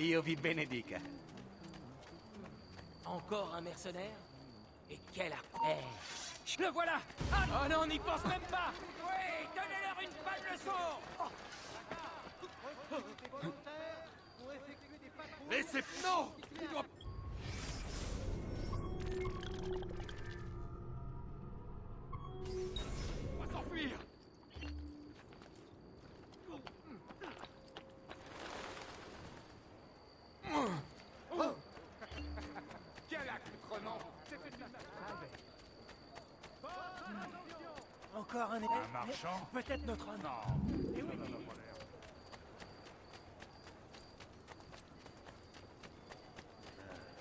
Dio vi benedica. Encore un mercenaire? Et quel arc... Le voilà! Oh non, on n'y pense même pas! Oui, donnez-leur une bonne leçon! Laissez... Non! Il doit... On va s'enfuir! Quel acte prenant! Encore un... Un marchand? Peut-être notre homme. Non. Eh oui. Ça n'a pas l'air.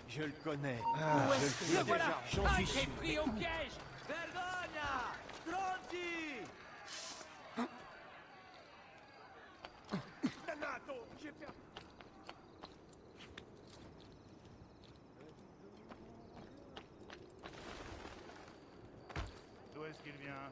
Je le connais. Où est-ce que... Le voilà! J'en Ah, suis j'ai sûr. pris au piège! Vergogna! Stronzi! Dannato! J'ai perdu. D'où est-ce qu'il vient?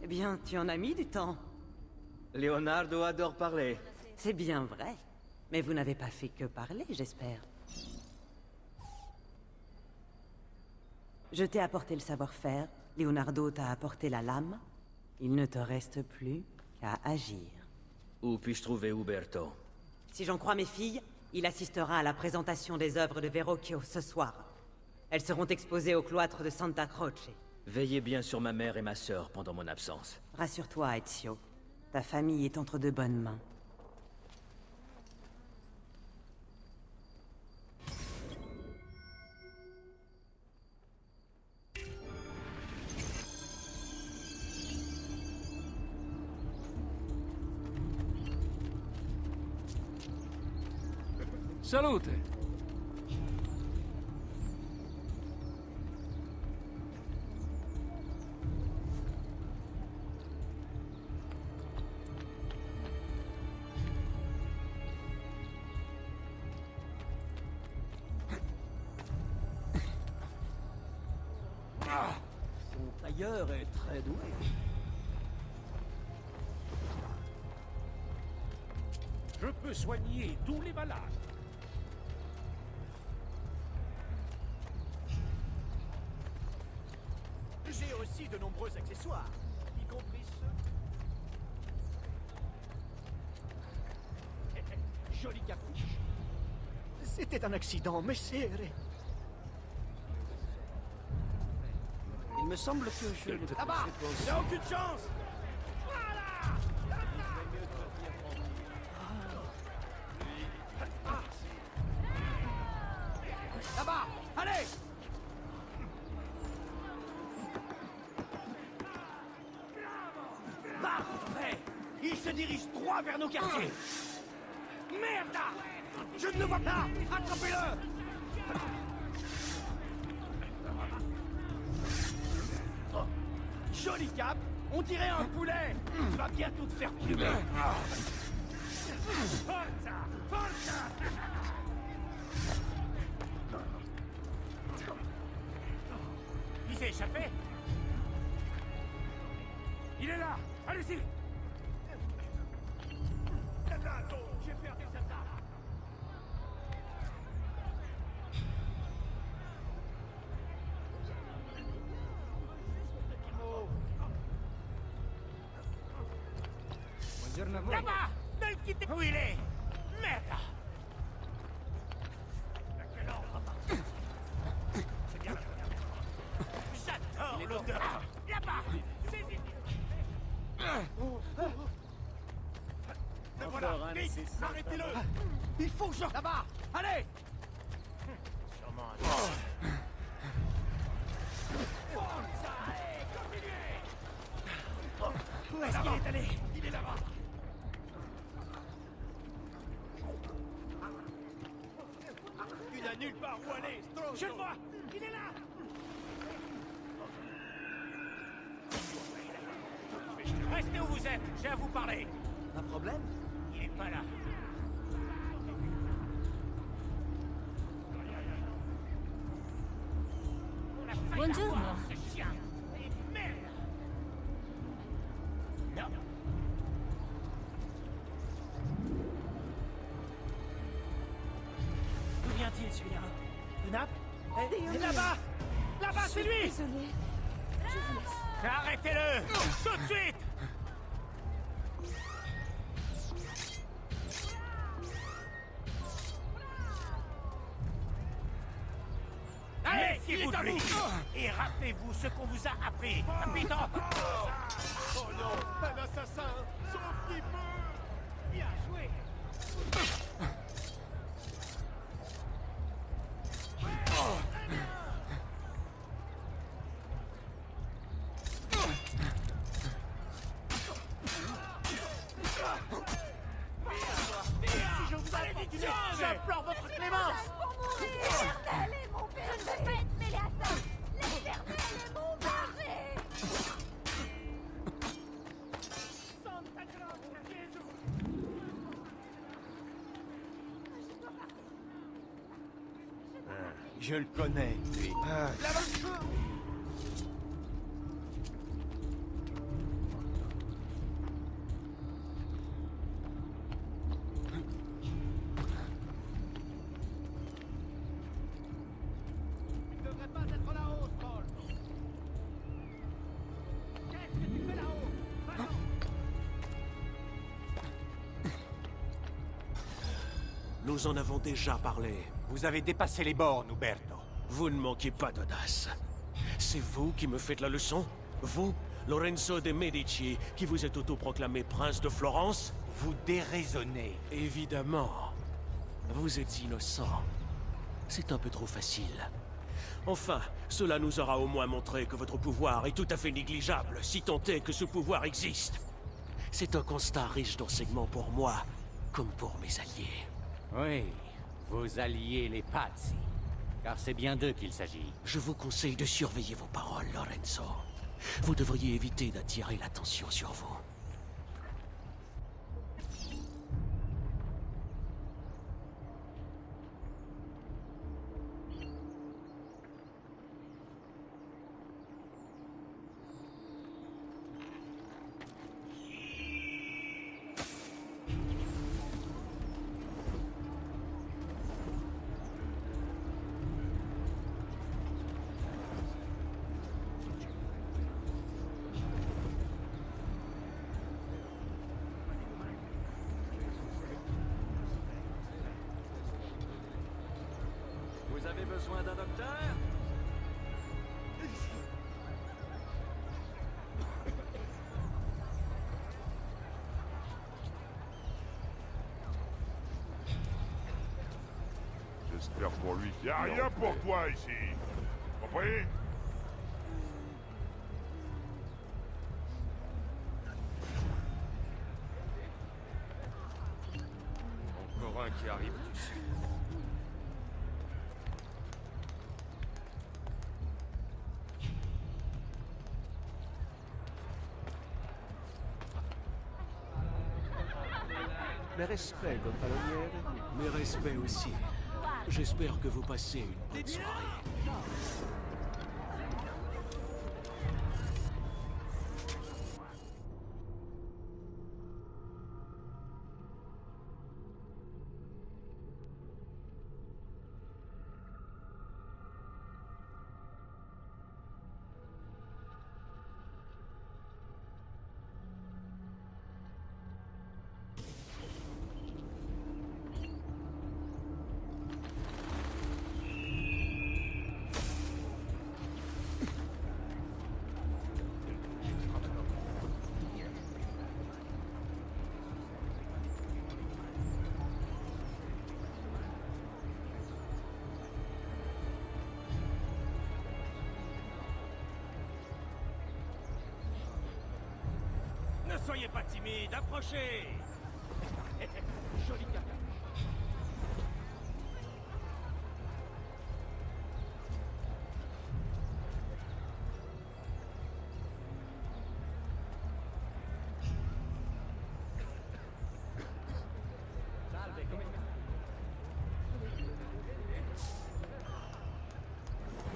Eh bien, tu en as mis du temps. Leonardo adore parler. C'est bien vrai. Mais vous n'avez pas fait que parler, j'espère. Je t'ai apporté le savoir-faire. Leonardo t'a apporté la lame. Il ne te reste plus qu'à agir. Où puis-je trouver Uberto? Si j'en crois mes filles, il assistera à la présentation des œuvres de Verrocchio ce soir. Elles seront exposées au cloître de Santa Croce. Veillez bien sur ma mère et ma sœur pendant mon absence. Rassure-toi, Ezio. Ta famille est entre de bonnes mains. Salute! Son tailleur est très doué. Je peux soigner tous les malades. J'ai aussi de nombreux accessoires, y compris ceux... Joli capuche. C'était un accident, messere. Il me semble que je... Là-bas! Il n'a aucune chance! Là-bas! Allez! Parfait! Il se dirige droit vers nos quartiers! Merde! Je ne le vois pas! Attrapez-le! Oh, joli cap! On dirait un poulet! Il va bientôt te faire plumer! Forza! Forza! Il s'est échappé. Il est là. Allez-y. J'ai perdu cette arme! Là-bas. Ne le quittez. Où il est? Merde. C'est bien la première. J'adore l'odeur! Là-bas. Le voilà! Vite! Arrêtez-le! Il faut que je... Là-bas! Allez! Sûrement. Où est-ce qu'il est allé? Il est là-bas! Il n'a nulle part où aller! Je le vois. Il est là. Restez où vous êtes. J'ai à vous parler. Un problème? Il est pas là. Buongiorno. Ce chien. Et merde. Non. D'où vient-il celui-là? De Naples? Et là-bas! Là-bas, c'est lui! Désolée. Je vous laisse. Arrêtez-le. Tout de suite. Allez, Méfiez-vous de lui. Et rappelez-vous ce qu'on vous a appris. Capitaine. Oh non! Un assassin! Sauf qu'il peut! Bien joué! Si je vous avais dit j'implore votre clémence! Pour mourir! L'éternel est mon père! Je ne veux pas être mêlé à ça! L'éternel est mon berger! Je le connais, lui. Tu ne devrais pas être là-haut, Troll! Qu'est-ce que tu fais là-haut? Va-t'en! Nous en avons déjà parlé. Vous avez dépassé les bornes, Uberto. Vous ne manquez pas d'audace. C'est vous qui me faites la leçon? Vous, Lorenzo de Medici, qui vous êtes autoproclamé prince de Florence? Vous déraisonnez. Évidemment. Vous êtes innocent. C'est un peu trop facile. Enfin, cela nous aura au moins montré que votre pouvoir est tout à fait négligeable, si tant est que ce pouvoir existe. C'est un constat riche d'enseignements pour moi, comme pour mes alliés. Oui, vos alliés les Pazzi. Car c'est bien d'eux qu'il s'agit. Je vous conseille de surveiller vos paroles, Lorenzo. Vous devriez éviter d'attirer l'attention sur vous. avez besoin d'un docteur? J'espère pour lui. Y a rien pour toi ici. Compris? Encore un qui arrive du sud. Mes respects, compagnonnière. Mes respects aussi. J'espère que vous passez une bonne soirée. Ne soyez pas timide, approchez. Joli gars.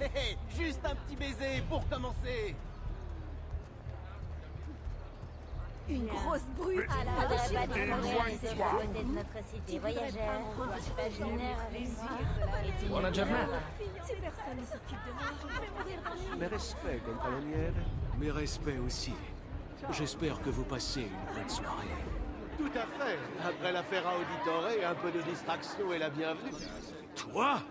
Hé, juste un petit baiser pour commencer. Une grosse brute. Alors, Faudrait pas s'il dire vous Montréal, plaît, c'est la beauté de notre cité voyageur. Je suis pas lunaire avec moi. On a déjà vu. Si personne ne s'occupe de moi, je vais mourir d'ennui. Mes respects, compagnonnière. Mes respects aussi. J'espère que vous passez une bonne soirée. Tout à fait. Après l'affaire à Auditore, un peu de distraction est la bienvenue. Toi?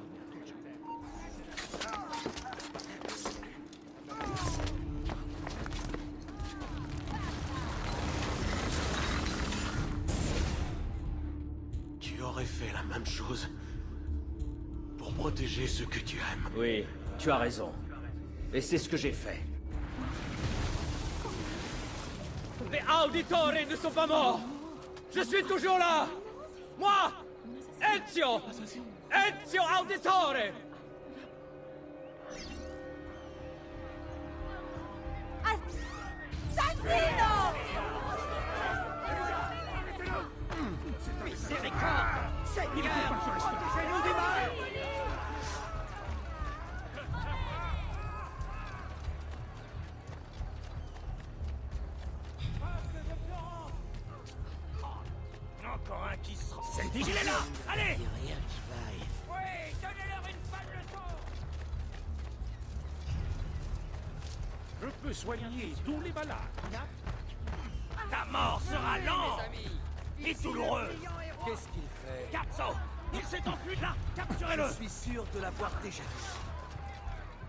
Tu aurais fait la même chose pour protéger ceux que tu aimes. Oui, tu as raison. Et c'est ce que j'ai fait. Les auditeurs ne sont pas morts. Je suis toujours là. Moi, Ezio Auditore. Assassino! Encore un qui se... C'est dit, il est là. Allez. Rien qui vaille. Oui, donnez-leur une bonne leçon. Je peux soigner tous les malades. Ta mort sera lente et douloureuse. Qu'est-ce qu'il fait? Cazzo, il s'est enfui de là. Capturez-le. Je suis sûr de l'avoir déjà vu.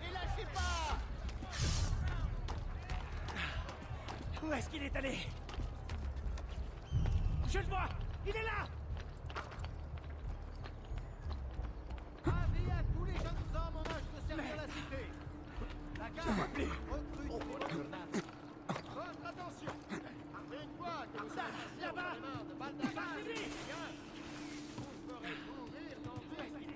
Ne lâchez pas. Où est-ce qu'il est allé? Je le vois. Il est là. Avis à tous les jeunes hommes en âge de servir la cité. La garde recrute pour la journée. Votre attention. Après une fois que vous serez là-bas de balles d'arrêt, vous ferez mourir dans 2 secondes.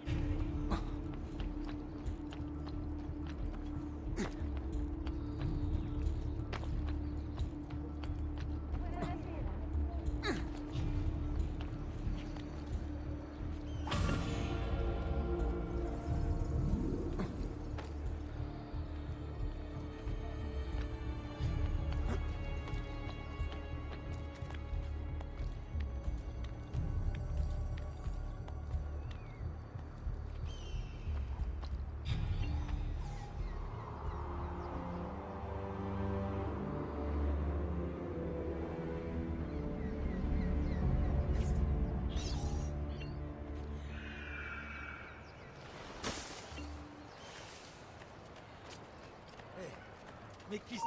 Mais qui...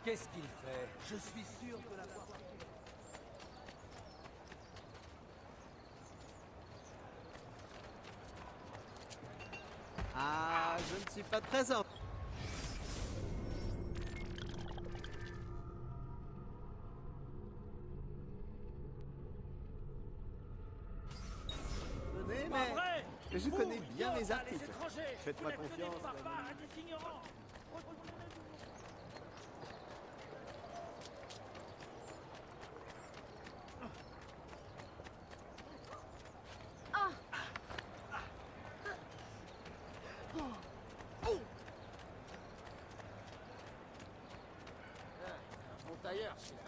Qu'est-ce qu'il fait? Je suis sûr de l'avoir... Ah, je ne suis pas très en... Venez, mais je connais bien mes articles. Faites-moi confiance. Tailleur, celui-là.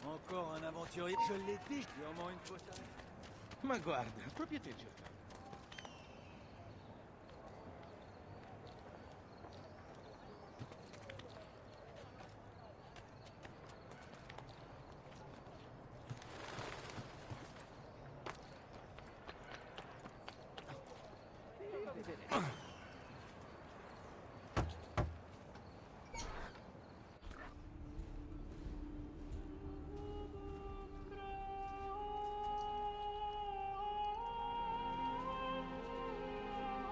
Encore un aventurier. Je l'ai dit. Sûrement une fausse arrêt. Ma guarda, propriété de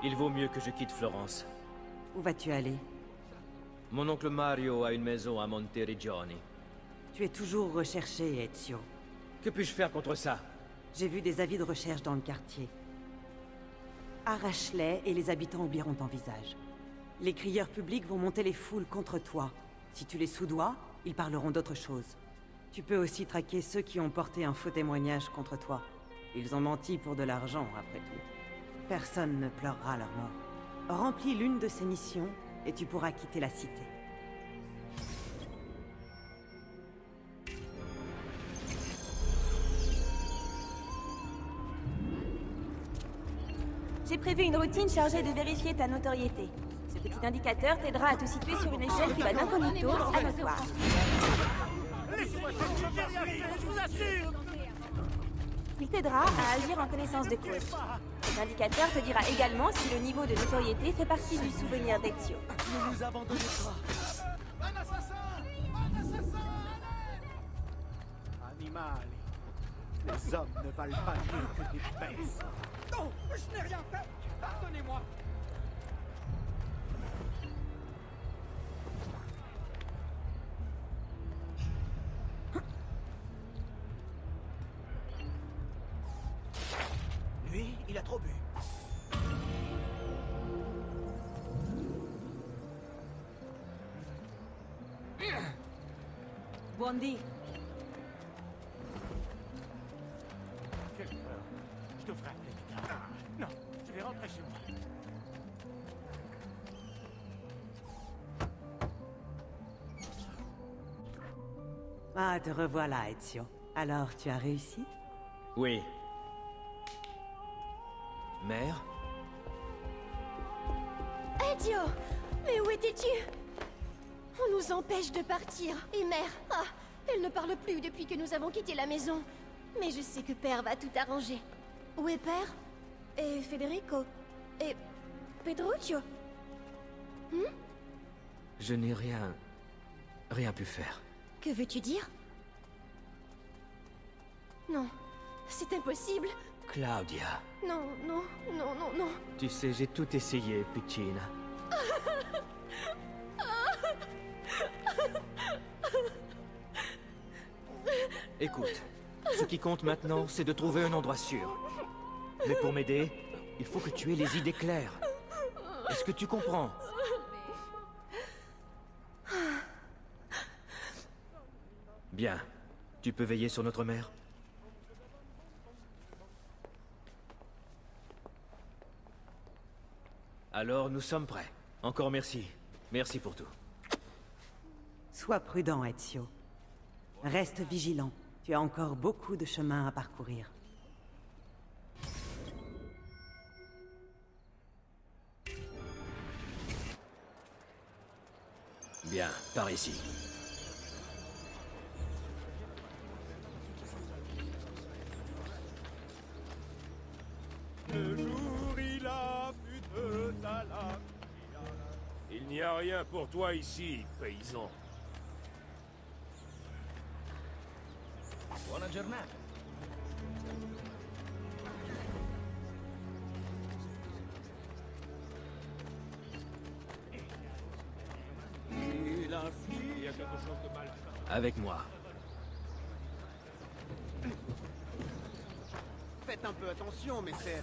Il vaut mieux que je quitte Florence. Où vas-tu aller? Mon oncle Mario a une maison à Monteriggioni. Tu es toujours recherché, Ezio. Que puis-je faire contre ça? J'ai vu des avis de recherche dans le quartier. Arrache-les et les habitants oublieront ton visage. Les crieurs publics vont monter les foules contre toi. Si tu les soudoies, ils parleront d'autre chose. Tu peux aussi traquer ceux qui ont porté un faux témoignage contre toi. Ils ont menti pour de l'argent, après tout. Personne ne pleurera leur mort. Remplis l'une de ces missions et tu pourras quitter la cité. J'ai prévu une routine chargée de vérifier ta notoriété. Ce petit indicateur t'aidera à te situer sur une échelle qui va d'incognito à notoire. Laissez-moi sortir, j'ai rien fait, je vous assure. Il t'aidera à agir en connaissance de cause. Cet indicateur te dira également si le niveau de notoriété fait partie du souvenir d'Ezio. Ne nous abandonnez pas. Un assassin! Un assassin! Animal. Les hommes ne valent pas mieux que des bêtes. Non, je n'ai rien fait. Pardonnez-moi. Lui, il a trop bu. Buondì. Quelle peur. Je devrais appeler quelqu'un. Non, je vais rentrer chez moi. Ah, te revoilà, Ezio. Alors, tu as réussi? Oui. Mère? Ezio! Mais où étais-tu? On nous empêche de partir. Et mère, elle ne parle plus depuis que nous avons quitté la maison. Mais je sais que Père va tout arranger. Où est Père? Et Federico? Et Pedruccio? Je n'ai rien pu faire. Que veux-tu dire? Non, c'est impossible. Claudia. Non, non, non, non, non. Tu sais, j'ai tout essayé, Piccina. Écoute, ce qui compte maintenant, c'est de trouver un endroit sûr. Mais pour m'aider, il faut que tu aies les idées claires. Est-ce que tu comprends? Bien. Tu peux veiller sur notre mère? Alors, nous sommes prêts. Encore merci. Merci pour tout. Sois prudent, Ezio. Reste vigilant. Tu as encore beaucoup de chemin à parcourir. Bien, par ici. Le jour il a fut de Salam. Il n'y a rien pour toi ici, paysan. Buona giornata. Il y a quelque chose de mal. Avec moi. Faites un peu attention, mes sœurs.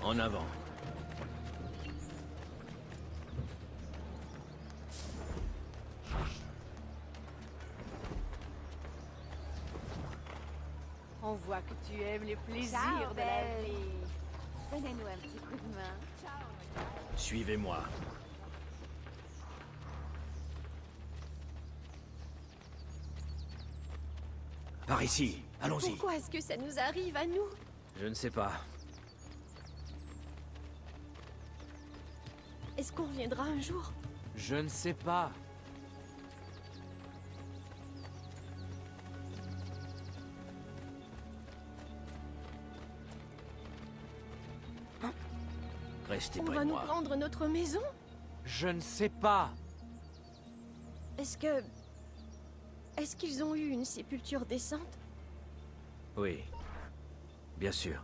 En avant. On voit que tu aimes les plaisirs Ciao, de la belle. vie. Donnez-nous un petit coup de main. Ciao. Suivez-moi. Par ici. Allons-y. Pourquoi est-ce que ça nous arrive à nous? Je ne sais pas. Est-ce qu'on reviendra un jour? Je ne sais pas. Restez On près va de nous moi. prendre notre maison? Je ne sais pas. Est-ce que... Est-ce qu'ils ont eu une sépulture décente? Oui. Bien sûr.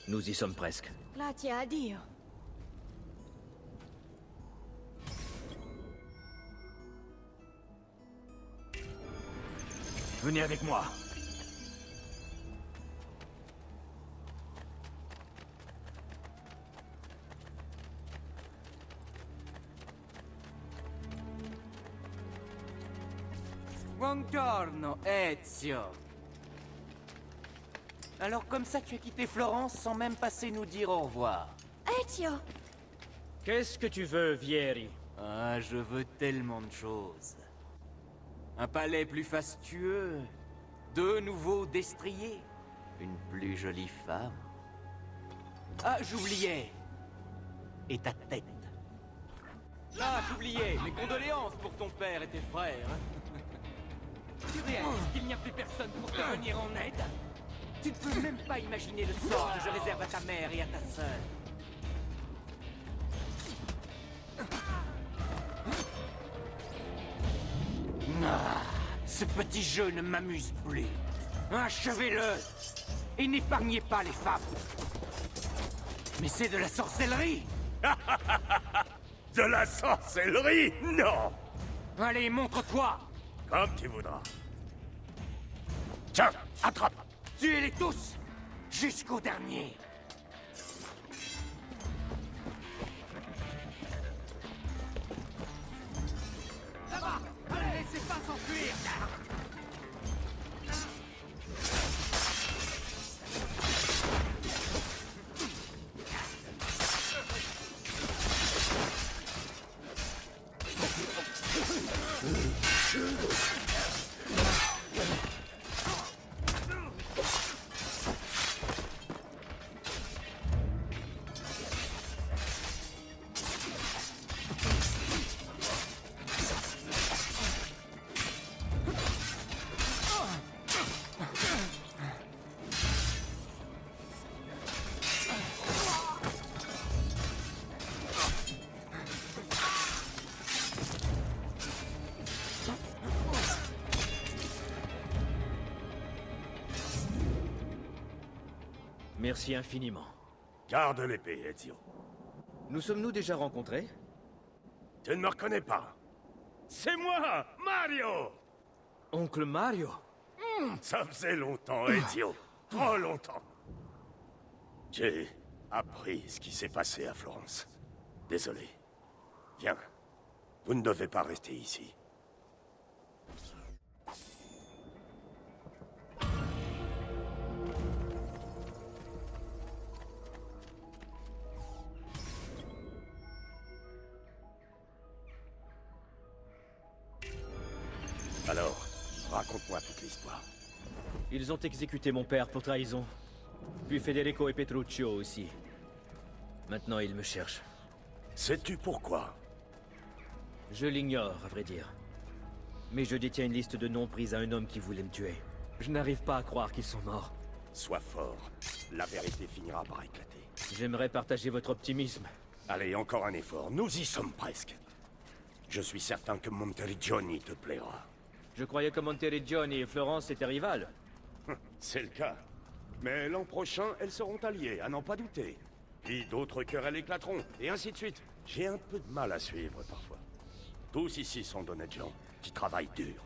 Nous y sommes presque. Là, tiens à dire. Venez avec moi. Buongiorno, Ezio. Alors comme ça, tu as quitté Florence sans même passer nous dire au revoir. Ezio! Qu'est-ce que tu veux, Vieri? Ah, je veux tellement de choses. Un palais plus fastueux, 2 nouveaux destriers, une plus jolie femme. Ah, j'oubliais. Et ta tête. Ah, j'oubliais. Mes condoléances pour ton père et tes frères. Tu réalises qu'il n'y a plus personne pour te venir en aide? Tu ne peux même pas imaginer le sort que je réserve à ta mère et à ta sœur. Ah, ce petit jeu ne m'amuse plus. Achevez-le et n'épargnez pas les femmes. Mais c'est de la sorcellerie. De la sorcellerie? Non! Allez, montre-toi. Comme tu voudras. Tiens, attrape! Tuez-les tous jusqu'au dernier. Ça va. Allez, laissez pas s'enfuir. Merci infiniment. Garde l'épée, Ezio. Nous sommes-nous déjà rencontrés? Tu ne me reconnais pas? C'est moi, Mario! Oncle Mario? Ça faisait longtemps, Ezio. Trop longtemps. J'ai appris ce qui s'est passé à Florence. Désolé. Viens. Vous ne devez pas rester ici. Alors, raconte-moi toute l'histoire. Ils ont exécuté mon père pour trahison. Puis Federico et Petruccio aussi. Maintenant, ils me cherchent. Sais-tu pourquoi? Je l'ignore, à vrai dire. Mais je détiens une liste de noms pris à un homme qui voulait me tuer. Je n'arrive pas à croire qu'ils sont morts. Sois fort. La vérité finira par éclater. J'aimerais partager votre optimisme. Allez, encore un effort. Nous y sommes presque. Je suis certain que Monteriggioni te plaira. Je croyais que Monteriggioni et Florence étaient rivales. C'est le cas. Mais l'an prochain, elles seront alliées, à n'en pas douter. Puis d'autres querelles éclateront, et ainsi de suite. J'ai un peu de mal à suivre parfois. Tous ici sont d'honnêtes gens, qui travaillent dur.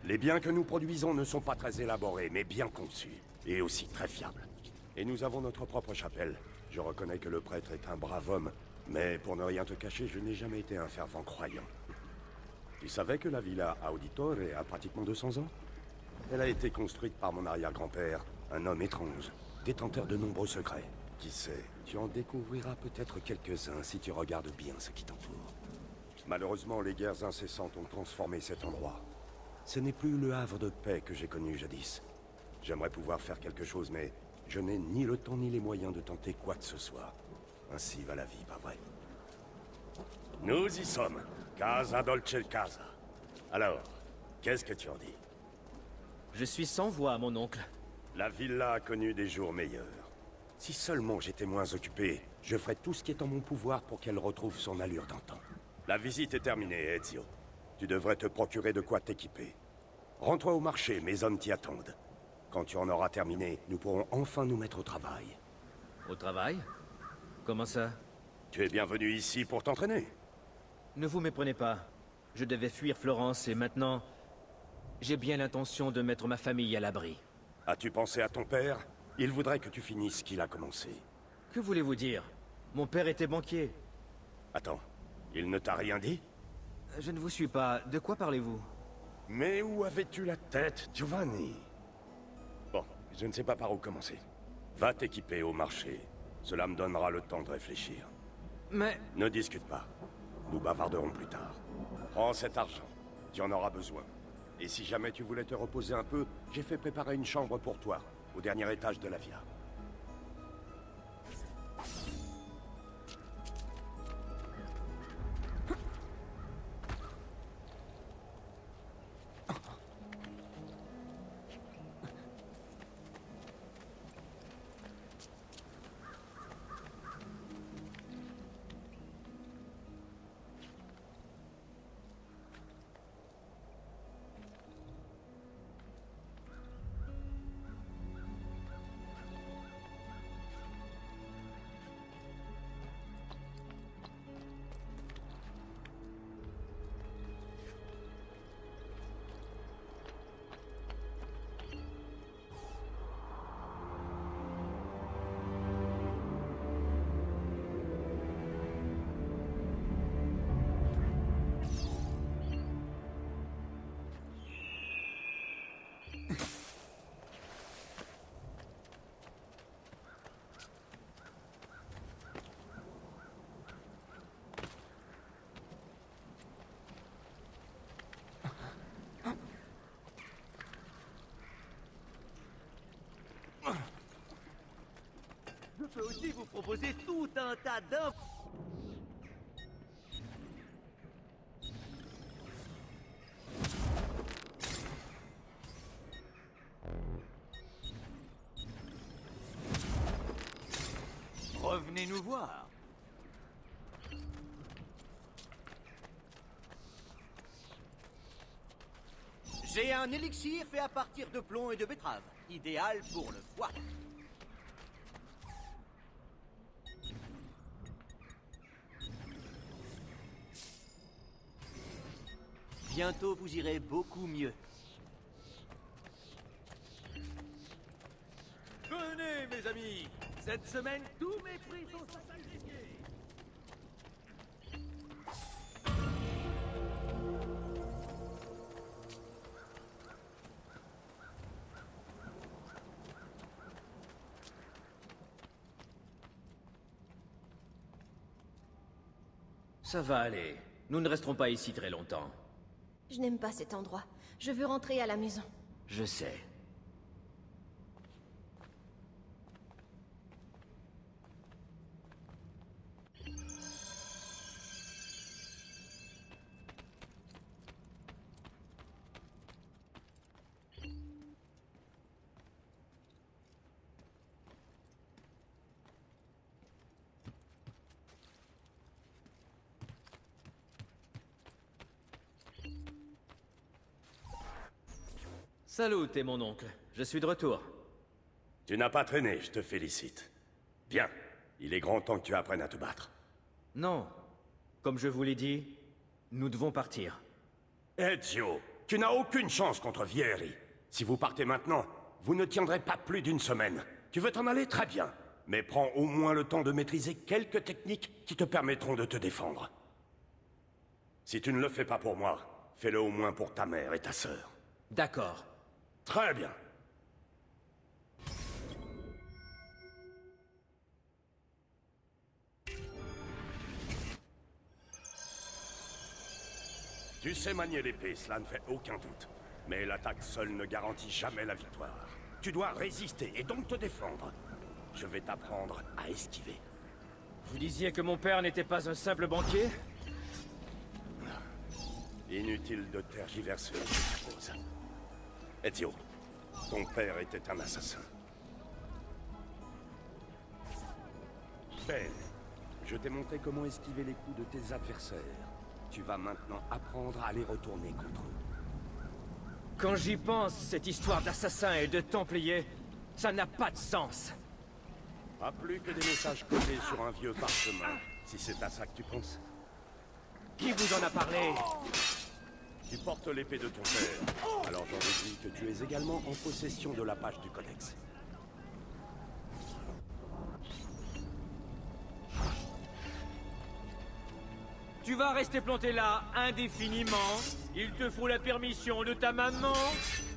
Les biens que nous produisons ne sont pas très élaborés, mais bien conçus, et aussi très fiables. Et nous avons notre propre chapelle. Je reconnais que le prêtre est un brave homme, mais pour ne rien te cacher, je n'ai jamais été un fervent croyant. Tu savais que la villa Auditore a pratiquement 200 ans? Elle a été construite par mon arrière-grand-père, un homme étrange, détenteur de nombreux secrets. Qui sait, tu en découvriras peut-être quelques-uns si tu regardes bien ce qui t'entoure. Malheureusement, les guerres incessantes ont transformé cet endroit. Ce n'est plus le havre de paix que j'ai connu jadis. J'aimerais pouvoir faire quelque chose, mais je n'ai ni le temps ni les moyens de tenter quoi que ce soit. Ainsi va la vie, pas vrai? Nous y sommes. Casa Dolce Casa. Alors, qu'est-ce que tu en dis? Je suis sans voix, mon oncle. La villa a connu des jours meilleurs. Si seulement j'étais moins occupé, je ferais tout ce qui est en mon pouvoir pour qu'elle retrouve son allure d'antan. La visite est terminée, Ezio. Tu devrais te procurer de quoi t'équiper. Rends-toi au marché, mes hommes t'y attendent. Quand tu en auras terminé, nous pourrons enfin nous mettre au travail. Au travail? Comment ça? Tu es bienvenu ici pour t'entraîner. Ne vous méprenez pas. Je devais fuir Florence et maintenant... j'ai bien l'intention de mettre ma famille à l'abri. As-tu pensé à ton père? Il voudrait que tu finisses ce qu'il a commencé. Que voulez-vous dire? Mon père était banquier. Attends, il ne t'a rien dit? Je ne vous suis pas. De quoi parlez-vous? Mais où avais-tu la tête, Giovanni? Bon, je ne sais pas par où commencer. Va t'équiper au marché. Cela me donnera le temps de réfléchir. Mais... Ne discute pas. Nous bavarderons plus tard. Prends cet argent. Tu en auras besoin. Et si jamais tu voulais te reposer un peu, j'ai fait préparer une chambre pour toi, au dernier étage de la villa. Je peux aussi vous proposer tout un tas d'offres. Revenez nous voir. J'ai un élixir fait à partir de plomb et de betterave, idéal pour le foie. bientôt vous irez beaucoup mieux. Venez, mes amis. Cette semaine, tous mes prix sont sacrifiés. Ça va aller. Nous ne resterons pas ici très longtemps. Je n'aime pas cet endroit. Je veux rentrer à la maison. Je sais. Salut, t'es mon oncle. Je suis de retour. Tu n'as pas traîné, je te félicite. Bien, il est grand temps que tu apprennes à te battre. Non. Comme je vous l'ai dit, nous devons partir. Ezio, tu n'as aucune chance contre Vieri. Si vous partez maintenant, vous ne tiendrez pas plus d'une semaine. Tu veux t'en aller, très bien. Mais prends au moins le temps de maîtriser quelques techniques qui te permettront de te défendre. Si tu ne le fais pas pour moi, fais-le au moins pour ta mère et ta sœur. D'accord. Très bien. Tu sais manier l'épée, cela ne fait aucun doute. Mais l'attaque seule ne garantit jamais la victoire. Tu dois résister et donc te défendre. Je vais t'apprendre à esquiver. Vous disiez que mon père n'était pas un simple banquier? Inutile de tergiverser, je suppose. Ezio, ton père était un assassin. Ben, je t'ai montré comment esquiver les coups de tes adversaires. Tu vas maintenant apprendre à les retourner contre eux. Quand j'y pense, cette histoire d'assassin et de templier, ça n'a pas de sens. Pas plus que des messages collés sur un vieux parchemin, si c'est à ça que tu penses. Qui vous en a parlé? Tu portes l'épée de ton père, alors j'en déduis que tu es également en possession de la page du codex. Tu vas rester planté là indéfiniment. Il te faut la permission de ta maman.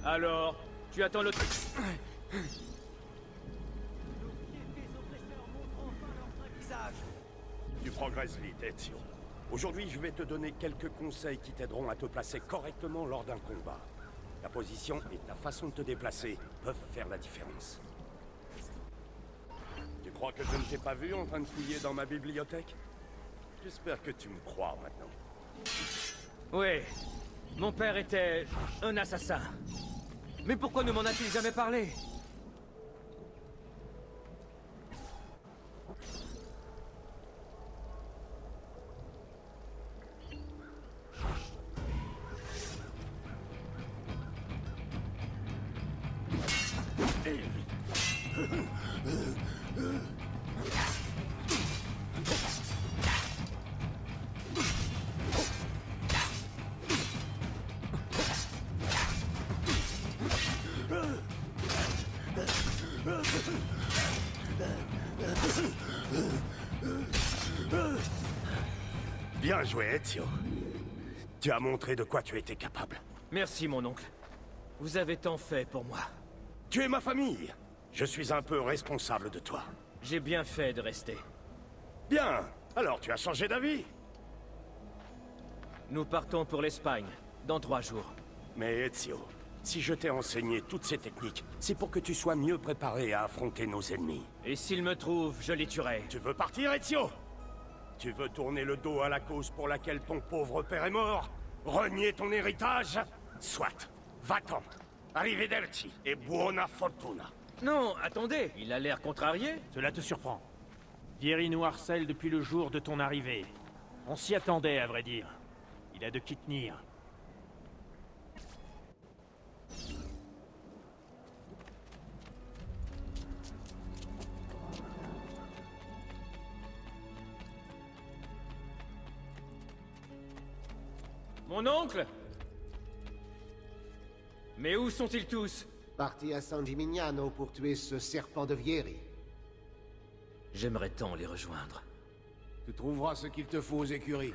Alors, tu attends le... Tu progresses vite, Ezio. Aujourd'hui, je vais te donner quelques conseils qui t'aideront à te placer correctement lors d'un combat. Ta position et ta façon de te déplacer peuvent faire la différence. Tu crois que je ne t'ai pas vu en train de fouiller dans ma bibliothèque? J'espère que tu me crois maintenant. Oui, mon père était un assassin. Mais pourquoi ne m'en a-t-il jamais parlé? Bien joué, Ezio. Tu as montré de quoi tu étais capable. Merci, mon oncle. Vous avez tant fait pour moi. Tu es ma famille. Je suis un peu responsable de toi. J'ai bien fait de rester. Bien. Alors tu as changé d'avis? Nous partons pour l'Espagne, dans 3 jours. Mais Ezio, si je t'ai enseigné toutes ces techniques, c'est pour que tu sois mieux préparé à affronter nos ennemis. Et s'ils me trouvent, je les tuerai. Tu veux partir, Ezio? Tu veux tourner le dos à la cause pour laquelle ton pauvre père est mort? Renier ton héritage? Soit. Va-t'en. Arrivederci et buona fortuna. Non, attendez, il a l'air contrarié. Cela te surprend. Vieri nous harcèle depuis le jour de ton arrivée. On s'y attendait, à vrai dire. Il a de qui tenir. Mon oncle, Mais où sont-ils tous? Parti à San Gimignano pour tuer ce serpent de Vieri. J'aimerais tant les rejoindre. Tu trouveras ce qu'il te faut aux écuries.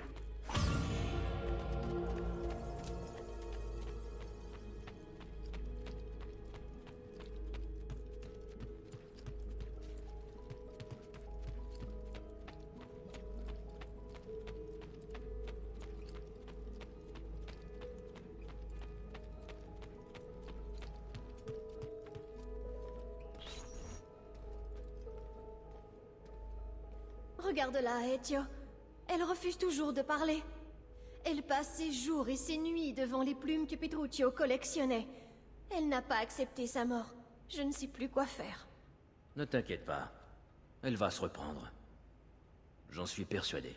Regarde-la, Ezio. Elle refuse toujours de parler. Elle passe ses jours et ses nuits devant les plumes que Petruccio collectionnait. Elle n'a pas accepté sa mort. Je ne sais plus quoi faire. Ne t'inquiète pas. Elle va se reprendre. J'en suis persuadé.